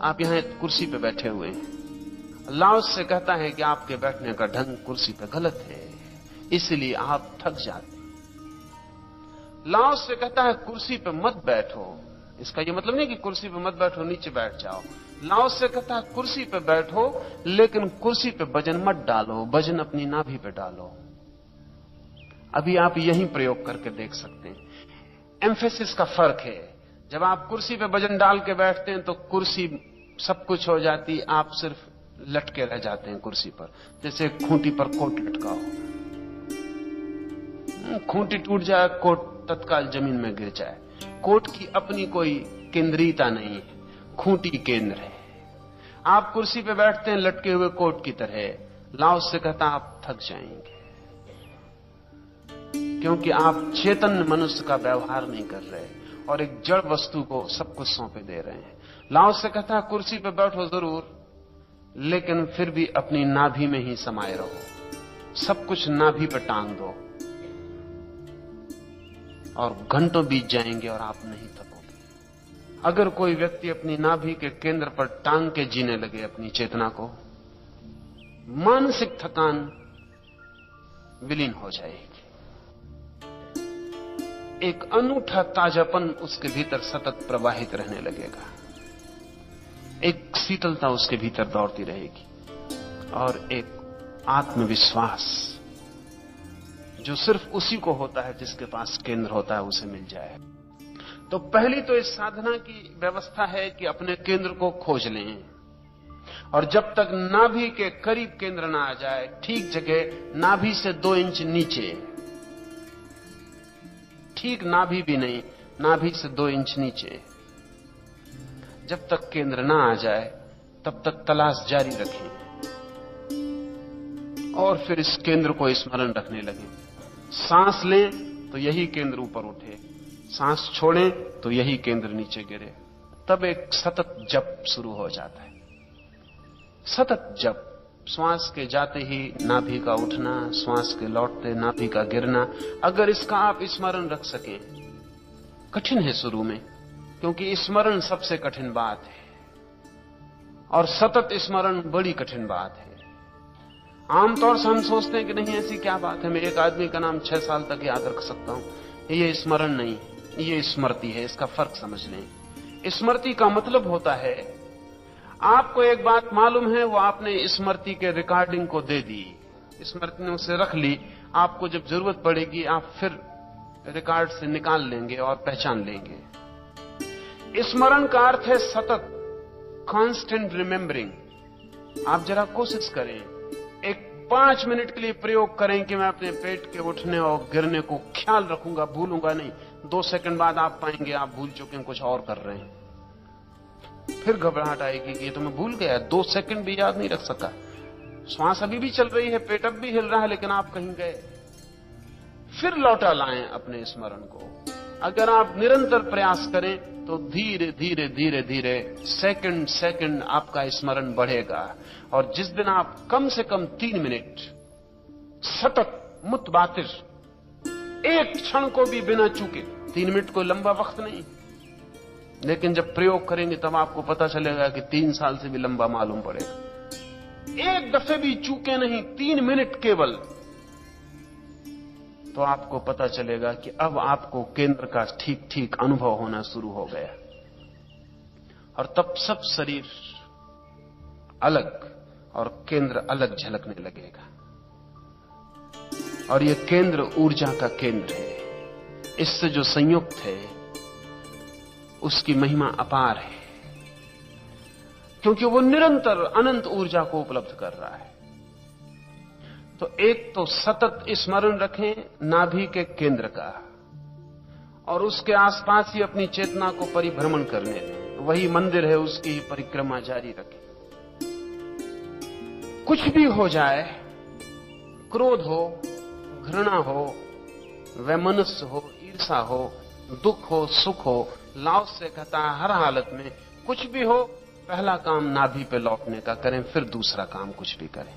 आप यहां एक कुर्सी पे बैठे हुए हैं। लाओस से कहता है कि आपके बैठने का ढंग कुर्सी पे गलत है, इसलिए आप थक जाते हैं। लाओस से कहता है कुर्सी पे मत बैठो। इसका यह मतलब नहीं कि कुर्सी पे मत बैठो, नीचे बैठ जाओ। लाओस से कहता है कुर्सी पे बैठो, लेकिन कुर्सी पे वजन मत डालो, वजन अपनी नाभि पे डालो। अभी आप यही प्रयोग करके देख सकते हैं। एम्फेसिस का फर्क है। जब आप कुर्सी पे वजन डाल के बैठते हैं तो कुर्सी सब कुछ हो जाती, आप सिर्फ लटके रह जाते हैं कुर्सी पर, जैसे खूंटी पर कोट लटका हो। खूंटी टूट जाए, कोट तत्काल जमीन में गिर जाए। कोट की अपनी कोई केंद्रीयता नहीं है, खूंटी केंद्र है। आप कुर्सी पे बैठते हैं लटके हुए कोट की तरह। लाओस से कहता आप थक जाएंगे, क्योंकि आप चेतन मनुष्य का व्यवहार नहीं कर रहे और एक जड़ वस्तु को सब कुछ सौंपे दे रहे हैं। लाओस से कहता है कुर्सी पे बैठो जरूर, लेकिन फिर भी अपनी नाभि में ही समाये रहो। सब कुछ नाभि पे टांग दो और घंटों बीत जाएंगे और आप नहीं थकोगे। अगर कोई व्यक्ति अपनी नाभि के केंद्र पर टांग के जीने लगे अपनी चेतना को, मानसिक थकान विलीन हो जाएगी। एक अनूठा ताजापन उसके भीतर सतत प्रवाहित रहने लगेगा। एक शीतलता उसके भीतर दौड़ती रहेगी और एक आत्मविश्वास जो सिर्फ उसी को होता है जिसके पास केंद्र होता है, उसे मिल जाए। तो पहली तो इस साधना की व्यवस्था है कि अपने केंद्र को खोज लें, और जब तक नाभि के करीब केंद्र ना आ जाए, ठीक जगह नाभि से 2 इंच नीचे, ठीक नाभि भी नहीं, नाभि से 2 इंच नीचे, जब तक केंद्र ना आ जाए तब तक तलाश जारी रखें और फिर इस केंद्र को स्मरण रखने लगे। सांस लें तो यही केंद्र ऊपर उठे, सांस छोड़ें तो यही केंद्र नीचे गिरे। तब एक सतत जप शुरू हो जाता है। सतत जप, श्वास के जाते ही नाभि का उठना, श्वास के लौटते नाभि का गिरना। अगर इसका आप स्मरण रख सकें, कठिन है शुरू में, क्योंकि स्मरण सबसे कठिन बात है और सतत स्मरण बड़ी कठिन बात है। आमतौर से हम सोचते हैं कि नहीं ऐसी क्या बात है, मैं एक आदमी का नाम 6 साल तक याद रख सकता हूं। ये स्मरण नहीं, ये स्मृति है। इसका फर्क समझ लें। स्मृति का मतलब होता है आपको एक बात मालूम है, वो आपने स्मृति के रिकॉर्डिंग को दे दी, स्मृति ने उसे रख ली। आपको जब जरूरत पड़ेगी आप फिर रिकॉर्ड से निकाल लेंगे और पहचान लेंगे। स्मरण का अर्थ है सतत, कांस्टेंट रिमेंबरिंग। आप जरा कोशिश करें, एक 5 मिनट के लिए प्रयोग करें कि मैं अपने पेट के उठने और गिरने को ख्याल रखूंगा, भूलूंगा नहीं। 2 सेकंड बाद आप पाएंगे आप भूल चुके हैं, कुछ और कर रहे हैं। फिर घबराहट आएगी कि ये तो मैं भूल गया, 2 सेकंड भी याद नहीं रख सका। श्वास अभी भी चल रही है, पेट अब भी हिल रहा है, लेकिन आप कहीं गए। फिर लौटा लाएं अपने स्मरण को। अगर आप निरंतर प्रयास करें तो धीरे धीरे धीरे धीरे सेकंड सेकंड आपका स्मरण बढ़ेगा। और जिस दिन आप कम से कम 3 मिनट सतत मुतबातिर, एक क्षण को भी बिना चूके, 3 मिनट कोई लंबा वक्त नहीं, लेकिन जब प्रयोग करेंगे तब आपको पता चलेगा कि 3 साल से भी लंबा मालूम पड़ेगा। एक दफे भी चूके नहीं, 3 मिनट केवल, तो आपको पता चलेगा कि अब आपको केंद्र का ठीक ठीक अनुभव होना शुरू हो गया। और तब सब शरीर अलग और केंद्र अलग झलकने लगेगा। और यह केंद्र ऊर्जा का केंद्र है। इससे जो संयुक्त है उसकी महिमा अपार है, क्योंकि वो निरंतर अनंत ऊर्जा को उपलब्ध कर रहा है। तो एक तो सतत स्मरण रखें नाभि के केंद्र का, और उसके आसपास ही अपनी चेतना को परिभ्रमण करने दें। वही मंदिर है, उसकी ही परिक्रमा जारी रखें। कुछ भी हो जाए, क्रोध हो, घृणा हो, वैमनस्य हो, ईर्षा हो, दुख हो, सुख हो, लाओस से कहता है हर हालत में कुछ भी हो, पहला काम नाभि पे लौटने का करें, फिर दूसरा काम कुछ भी करें।